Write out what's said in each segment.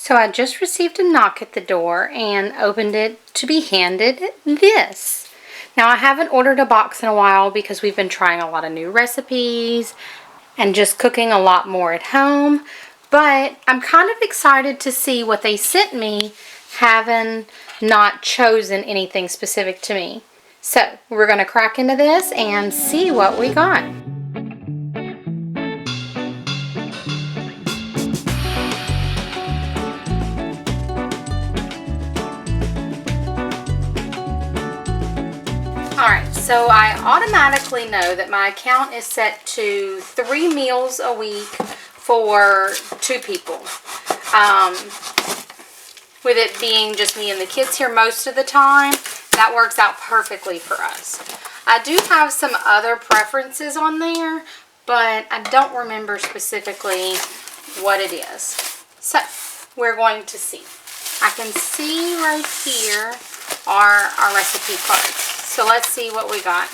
So I just received a knock at the door and opened it to be handed this. Now I haven't ordered a box in a while because we've been trying a lot of new recipes and just cooking a lot more at home. But I'm kind of excited to see what they sent me, having not chosen anything specific to me. So we're going to crack into this and see what we got. Alright, so I automatically know that my account is set to 3 meals a week for 2 people. With it being just me and the kids here most of the time, that works out perfectly for us. I do have some other preferences on there, but I don't remember specifically what it is. So, we're going to see. I can see right here are our recipe cards. So let's see what we got.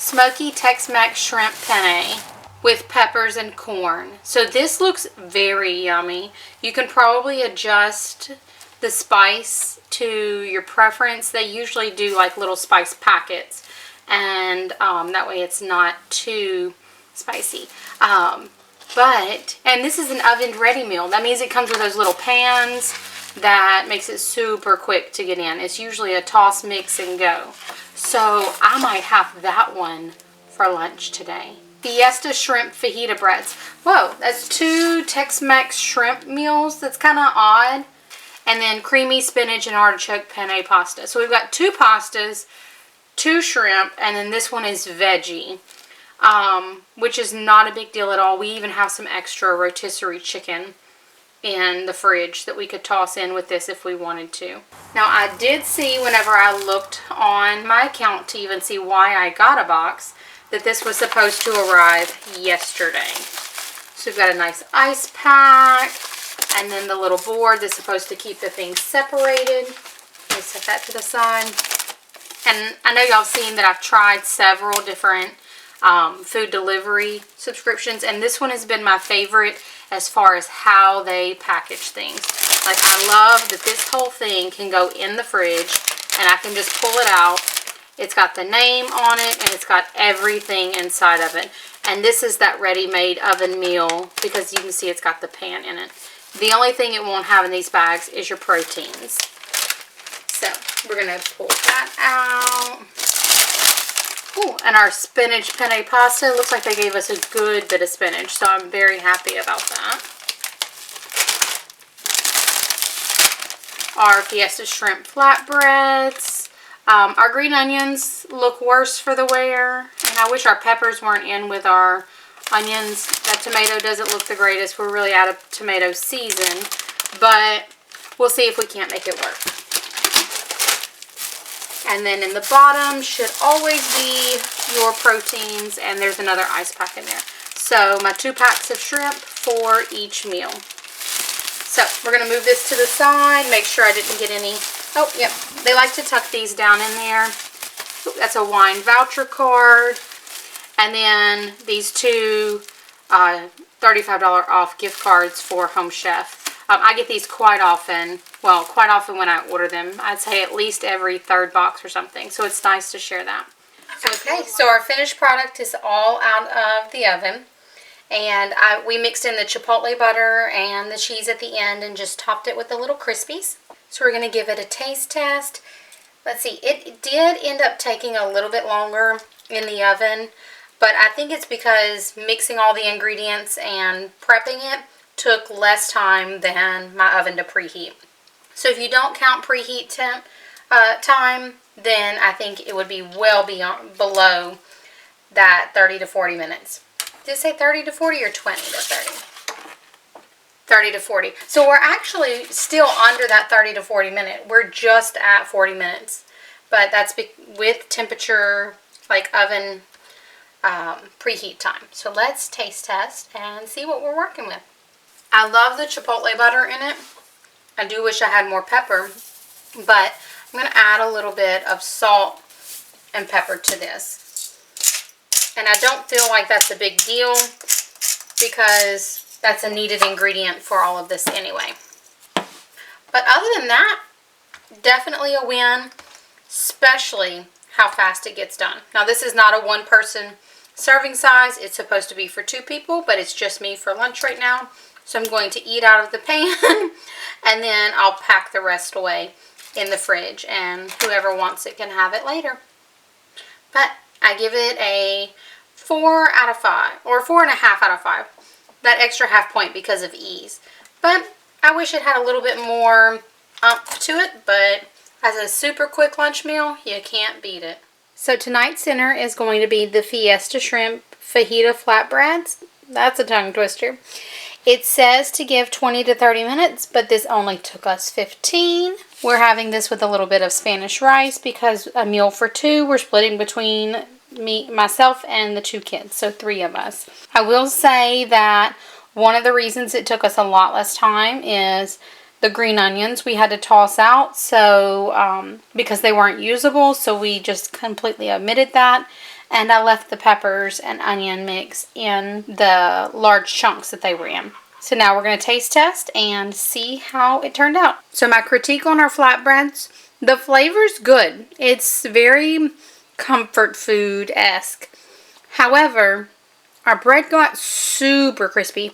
Smoky Tex-Mex shrimp penne with peppers and corn. So this looks very yummy. You can probably adjust the spice to your preference. They usually do like little spice packets, and that way it's not too spicy. And this is an oven ready meal. That means it comes with those little pans that makes it super quick to get in. It's usually a toss, mix, and go. So I might have that one for lunch today. Fiesta shrimp fajita breads. Whoa, that's 2 Tex-Mex shrimp meals. That's kind of odd. And then creamy spinach and artichoke penne pasta. So we've got 2 pastas, 2 shrimp, and then this one is veggie, which is not a big deal at all. We even have some extra rotisserie chicken in the fridge that we could toss in with this if we wanted to. Now I did see whenever I looked on my account to even see why I got a box that this was supposed to arrive yesterday. So we've got a nice ice pack and then the little board that's supposed to keep the things separated. Let me set that to the side. And I know y'all have seen that I've tried several different food delivery subscriptions, and this one has been my favorite as far as how they package things. Like, I love that this whole thing can go in the fridge and I can just pull it out. It's got the name on it and it's got everything inside of it. And this is that ready-made oven meal because you can see it's got the pan in it. The only thing it won't have in these bags is your proteins. So we're going to pull that out. Ooh, and our spinach penne pasta, looks like they gave us a good bit of spinach, so I'm very happy about that. Our Fiesta shrimp flatbreads. Our green onions look worse for the wear, and I wish our peppers weren't in with our onions. That tomato doesn't look the greatest. We're really out of tomato season, but we'll see if we can't make it work. And then in the bottom should always be your proteins, and there's another ice pack in there. So my 2 packs of shrimp for each meal. So we're going to move this to the side, make sure I didn't get any. Oh, yep. They like to tuck these down in there. Ooh, that's a wine voucher card. And then these 2 $35 off gift cards for Home Chef. I get these quite often. Well, quite often when I order them. I'd say at least every 3rd box or something. So it's nice to share that. Okay, so our finished product is all out of the oven. And we mixed in the chipotle butter and the cheese at the end and just topped it with the little Crispies. So we're going to give it a taste test. Let's see, it did end up taking a little bit longer in the oven. But I think it's because mixing all the ingredients and prepping it took less time than my oven to preheat. So if you don't count preheat time, then I think it would be well below that 30 to 40 minutes. Did it say 30 to 40 or 20 to 30? 30 to 40. So we're actually still under that 30 to 40 minute. We're just at 40 minutes. But that's with temperature, like oven preheat time. So let's taste test and see what we're working with. I love the chipotle butter in it. I do wish I had more pepper, but I'm going to add a little bit of salt and pepper to this. And I don't feel like that's a big deal because that's a needed ingredient for all of this anyway. But other than that, definitely a win, especially how fast it gets done. Now this is not a one-person serving size. It's supposed to be for 2 people, but it's just me for lunch right now. So I'm going to eat out of the pan and then I'll pack the rest away in the fridge and whoever wants it can have it later. But I give it a 4 out of 5 or 4.5 out of 5. That extra half point because of ease. But I wish it had a little bit more oomph to it, but as a super quick lunch meal, you can't beat it. So tonight's dinner is going to be the Fiesta Shrimp Fajita Flatbreads. That's a tongue twister. It says to give 20 to 30 minutes, but this only took us 15. We're having this with a little bit of Spanish rice because a meal for 2. We're splitting between myself and the 2 kids, so 3 of us. I will say that one of the reasons it took us a lot less time is the green onions we had to toss out, so because they weren't usable, so we just completely omitted that. And I left the peppers and onion mix in the large chunks that they were in. So now we're going to taste test and see how it turned out. So my critique on our flatbreads, the flavor's good. It's very comfort food-esque. However, our bread got super crispy.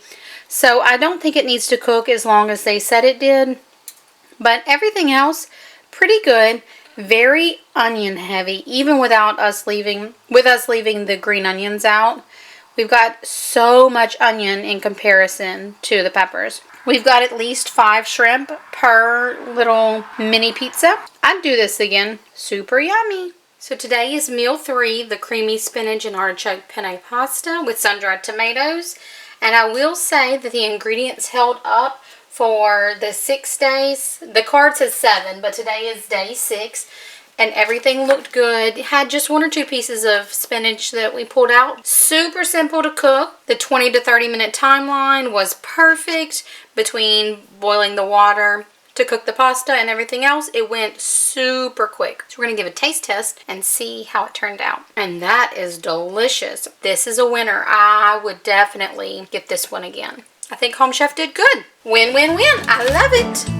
So I don't think it needs to cook as long as they said it did. But everything else, pretty good. Very onion heavy, even without us leaving the green onions out. We've got so much onion in comparison to the peppers. We've got at least 5 shrimp per little mini pizza. I'd do this again. Super yummy. So today is meal 3, the creamy spinach and artichoke penne pasta with sun-dried tomatoes. And I will say that the ingredients held up for the 6 days. The card says 7, but today is day 6. And everything looked good. It had just 1 or 2 pieces of spinach that we pulled out. Super simple to cook. The 20 to 30 minute timeline was perfect between boiling the water to cook the pasta and everything else. It went super quick. So we're going to give a taste test and see how it turned out. And that is delicious. This is a winner. I would definitely get this one again. I think Home Chef did good. Win, win, win. I love it.